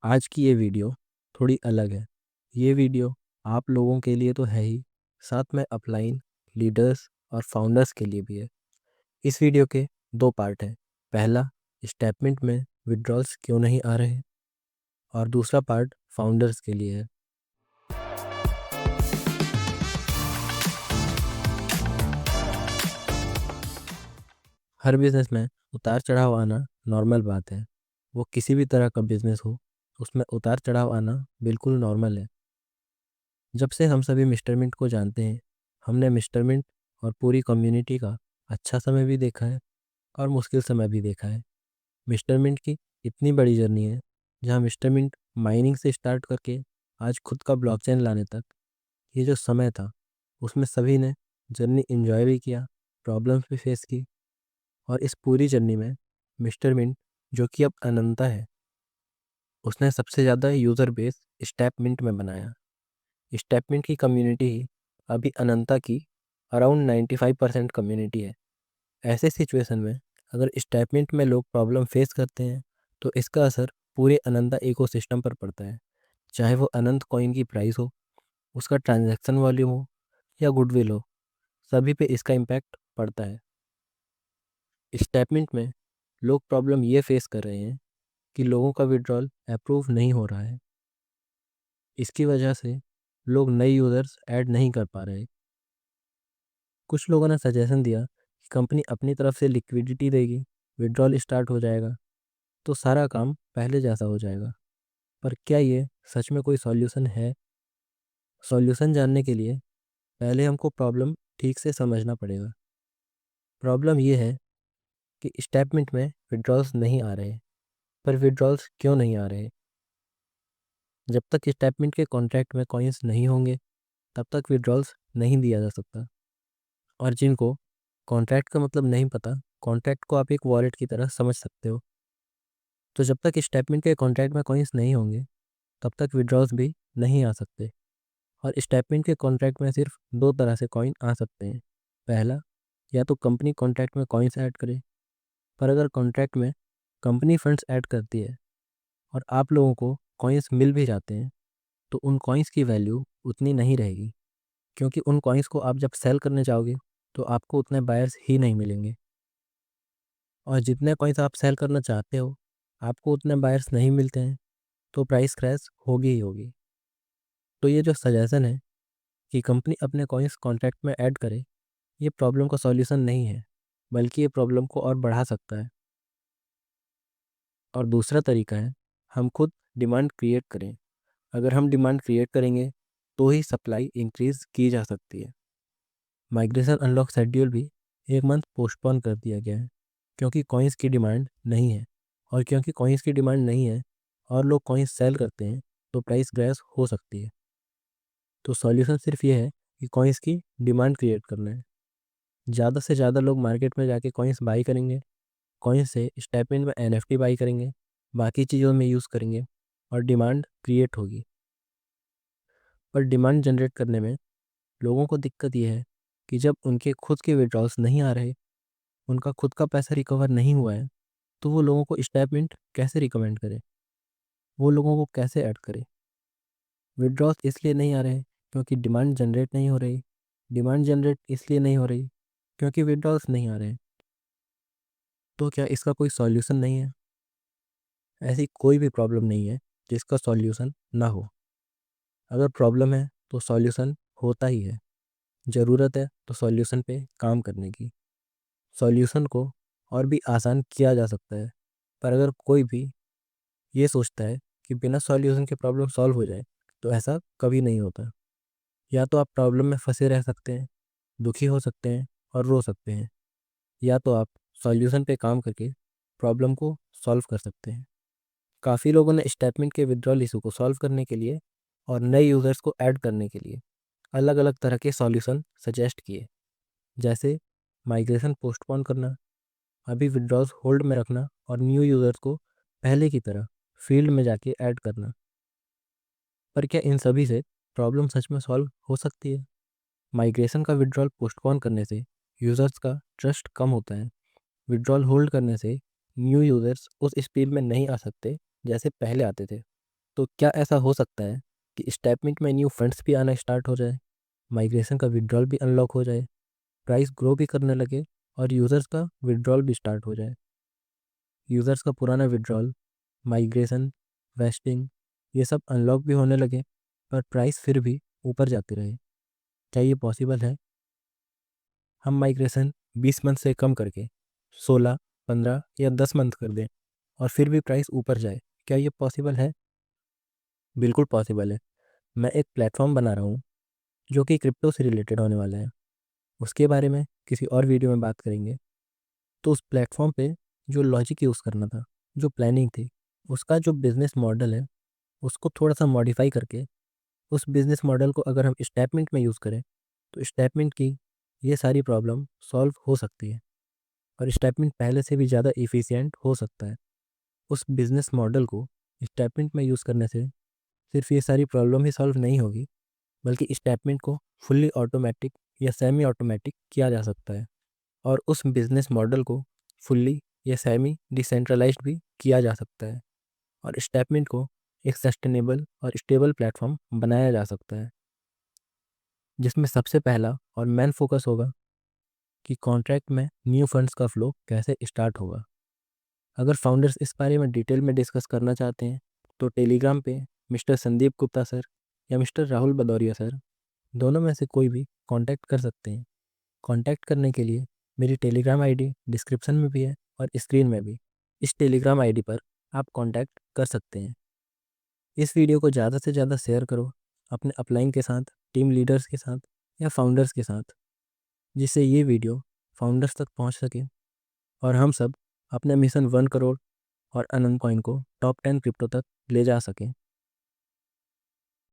आज की ये वीडियो थोड़ी अलग है। ये वीडियो आप लोगों के लिए तो है ही, साथ में अपलाइन लीडर्स और फाउंडर्स के लिए भी है। इस वीडियो के दो पार्ट हैं। पहला, स्टेटमेंट में विड्रॉल्स क्यों नहीं आ रहे, और दूसरा पार्ट फाउंडर्स के लिए है। हर बिजनेस में उतार चढ़ाव आना नॉर्मल बात है। वो किसी भी तरह का बिजनेस हो, उसमें उतार चढ़ाव आना बिल्कुल नॉर्मल है। जब से हम सभी मिस्टर मिंट को जानते हैं, हमने मिस्टर मिंट और पूरी कम्युनिटी का अच्छा समय भी देखा है और मुश्किल समय भी देखा है। मिस्टर मिंट की इतनी बड़ी जर्नी है, जहाँ मिस्टर मिंट माइनिंग से स्टार्ट करके आज खुद का ब्लॉकचेन लाने तक, ये जो समय था उसमें सभी ने जर्नी एंजॉय भी किया, प्रॉब्लम्स भी फेस की। और इस पूरी जर्नी में मिस्टर मिंट, जो कि अब अनंता है, उसने सबसे ज़्यादा यूज़र बेस स्टैप मिंट में बनाया। स्टेपमिंट की कम्युनिटी ही अभी अनंता की अराउंड 95% कम्युनिटी है। ऐसे सिचुएशन में अगर स्टेपमिंट में लोग प्रॉब्लम फेस करते हैं, तो इसका असर पूरे अनंता इकोसिस्टम पर पड़ता है। चाहे वो अनंत कॉइन की प्राइस हो, उसका ट्रांजैक्शन वॉल्यूम हो, या गुडविल हो, सभी पे इसका इम्पैक्ट पड़ता है। स्टेपमिंट में लोग प्रॉब्लम ये फेस कर रहे हैं कि लोगों का विड्रॉल अप्रूव नहीं हो रहा है। इसकी वजह से लोग नए यूज़र्स ऐड नहीं कर पा रहे। कुछ लोगों ने सजेशन दिया कि कंपनी अपनी तरफ से लिक्विडिटी देगी, विड्रॉल स्टार्ट हो जाएगा, तो सारा काम पहले जैसा हो जाएगा। पर क्या ये सच में कोई सॉल्यूशन है? सॉल्यूशन जानने के लिए पहले हमको प्रॉब्लम ठीक से समझना पड़ेगा। प्रॉब्लम ये है कि स्टेटमेंट में विड्रॉल्स नहीं आ रहे। पर विड्रॉल्स क्यों नहीं आ रहे? जब तक स्टेटमेंट के कॉन्ट्रैक्ट में कॉइन्स नहीं होंगे, तब तक विड्रॉल्स नहीं दिया जा सकता। और जिनको कॉन्ट्रैक्ट का मतलब नहीं पता, कॉन्ट्रैक्ट को आप एक वॉलेट की तरह समझ सकते हो। तो जब तक स्टेटमेंट के कॉन्ट्रैक्ट में कॉइन्स नहीं होंगे, तब तक विड्रॉल्स भी नहीं आ सकते। और स्टेटमेंट के कॉन्ट्रैक्ट में सिर्फ दो तरह से कॉइन आ सकते हैं। पहला, या तो कंपनी कॉन्ट्रैक्ट में कॉइन्स ऐड करे। पर अगर कॉन्ट्रैक्ट में कंपनी फंड्स ऐड करती है और आप लोगों को कॉइन्स मिल भी जाते हैं, तो उन कॉइन्स की वैल्यू उतनी नहीं रहेगी, क्योंकि उन कॉइन्स को आप जब सेल करने जाओगे, तो आपको उतने बायर्स ही नहीं मिलेंगे। और जितने कॉइन्स आप सेल करना चाहते हो, आपको उतने बायर्स नहीं मिलते हैं, तो प्राइस क्रैश होगी ही होगी। तो ये जो सजेशन है कि कंपनी अपने कॉइन्स कॉन्ट्रैक्ट में ऐड करे, ये प्रॉब्लम का सॉल्यूशन नहीं है, बल्कि ये प्रॉब्लम को और बढ़ा सकता है। और दूसरा तरीका है, हम खुद डिमांड क्रिएट करें। अगर हम डिमांड क्रिएट करेंगे, तो ही सप्लाई इंक्रीज की जा सकती है। माइग्रेशन अनलॉक शेड्यूल भी एक मंथ पोस्टपोन कर दिया गया है, क्योंकि कॉइन्स की डिमांड नहीं है। और क्योंकि कॉइन्स की डिमांड नहीं है और लोग कॉइन्स सेल करते हैं, तो प्राइस क्रैश हो सकती है। तो सॉल्यूशन सिर्फ ये है कि कॉइन्स की डिमांड क्रिएट करना है। ज़्यादा से ज़्यादा लोग मार्केट में जाके कॉइन्स बाई करेंगे, कॉइन्स से स्टेपमेंट में एनएफटी बाई करेंगे, बाकी चीज़ों में यूज़ करेंगे, और डिमांड क्रिएट होगी। पर डिमांड जनरेट करने में लोगों को दिक्कत ये है कि जब उनके खुद के विड्रॉल्स नहीं आ रहे, उनका खुद का पैसा रिकवर नहीं हुआ है, तो वो लोगों को स्टेटमेंट कैसे रिकमेंड करे, वो लोगों को कैसे ऐड करे? विड्रॉल्स इसलिए नहीं आ रहे क्योंकि डिमांड जनरेट नहीं हो रही। डिमांड जनरेट इसलिए नहीं हो रही क्योंकि विड्रॉल्स नहीं आ रहे। तो क्या इसका कोई सॉल्यूशन नहीं है? ऐसी कोई भी प्रॉब्लम नहीं है जिसका सॉल्यूशन ना हो। अगर प्रॉब्लम है तो सॉल्यूशन होता ही है। ज़रूरत है तो सॉल्यूशन पे काम करने की। सॉल्यूशन को और भी आसान किया जा सकता है। पर अगर कोई भी ये सोचता है कि बिना सॉल्यूशन के प्रॉब्लम सॉल्व हो जाए, तो ऐसा कभी नहीं होता। या तो आप प्रॉब्लम में फंसे रह सकते हैं, दुखी हो सकते हैं और रो सकते हैं, या तो आप सॉल्यूशन पे काम करके प्रॉब्लम को सॉल्व कर सकते हैं। काफ़ी लोगों ने स्टेटमेंट के विड्रॉल इशू को सॉल्व करने के लिए और नए यूज़र्स को ऐड करने के लिए अलग अलग तरह के सॉल्यूशन सजेस्ट किए, जैसे माइग्रेशन पोस्टपोन करना, अभी विड्रॉल्स होल्ड में रखना, और न्यू यूज़र्स को पहले की तरह फील्ड में जाके ऐड करना। पर क्या इन सभी से प्रॉब्लम सच में सॉल्व हो सकती है? माइग्रेशन का विड्रॉल पोस्टपोन करने से यूज़र्स का ट्रस्ट कम होता है। विड्रॉल होल्ड करने से न्यू यूज़र्स उस स्पीड में नहीं आ सकते जैसे पहले आते थे। तो क्या ऐसा हो सकता है कि स्टेपमेंट में न्यू फंड्स भी आना स्टार्ट हो जाए, माइग्रेशन का विड्रॉल भी अनलॉक हो जाए, प्राइस ग्रो भी करने लगे और यूज़र्स का विड्रॉल भी स्टार्ट हो जाए? यूज़र्स का पुराना विड्रॉल, माइग्रेशन, वेस्टिंग, ये सब अनलॉक भी होने लगे पर प्राइस फिर भी ऊपर जाती रहे। क्या ये पॉसिबल है? हम माइग्रेशन 20 मंथ से कम करके 16, 15 या 10 मंथ कर दें और फिर भी प्राइस ऊपर जाए, क्या ये पॉसिबल है? बिल्कुल पॉसिबल है। मैं एक प्लेटफॉर्म बना रहा हूँ जो कि क्रिप्टो से रिलेटेड होने वाला है। उसके बारे में किसी और वीडियो में बात करेंगे। तो उस प्लेटफॉर्म पे जो लॉजिक यूज़ करना था, जो प्लानिंग थी, उसका जो बिज़नेस मॉडल है, उसको थोड़ा-सा मॉडिफ़ाई करके उस बिज़नेस मॉडल को अगर हम स्टेटमेंट में यूज़ करें, तो स्टेटमेंट की ये सारी प्रॉब्लम सॉल्व हो सकती है और स्टेटमेंट पहले से भी ज़्यादा एफिशिएंट हो सकता है। उस बिज़नेस मॉडल को स्टेटमेंट में यूज़ करने से सिर्फ ये सारी प्रॉब्लम ही सॉल्व नहीं होगी, बल्कि स्टेटमेंट को फुल्ली ऑटोमेटिक या सेमी ऑटोमेटिक किया जा सकता है और उस बिज़नेस मॉडल को फुल्ली या सेमी डिसेंट्रलाइज्ड भी किया जा सकता है और स्टेटमेंट को एक सस्टेनेबल और स्टेबल प्लेटफॉर्म बनाया जा सकता है, जिसमें सबसे पहला और मेन फोकस होगा कि कॉन्ट्रैक्ट में न्यू फंड्स का फ्लो कैसे स्टार्ट होगा। अगर फाउंडर्स इस बारे में डिटेल में डिस्कस करना चाहते हैं तो टेलीग्राम पे मिस्टर संदीप गुप्ता सर या मिस्टर राहुल भदौरिया सर, दोनों में से कोई भी कांटेक्ट कर सकते हैं। कांटेक्ट करने के लिए मेरी टेलीग्राम आईडी डिस्क्रिप्शन में भी है और स्क्रीन में भी। इस टेलीग्राम आईडी पर आप कांटेक्ट कर सकते हैं। इस वीडियो को ज़्यादा से ज़्यादा शेयर करो अपने अपलाइन के साथ, टीम लीडर्स के साथ या फाउंडर्स के साथ, जिससे ये वीडियो फाउंडर्स तक पहुंच सके और हम सब अपने मिशन 1 करोड़ और अनंत कॉइन को टॉप 10 क्रिप्टो तक ले जा सकें।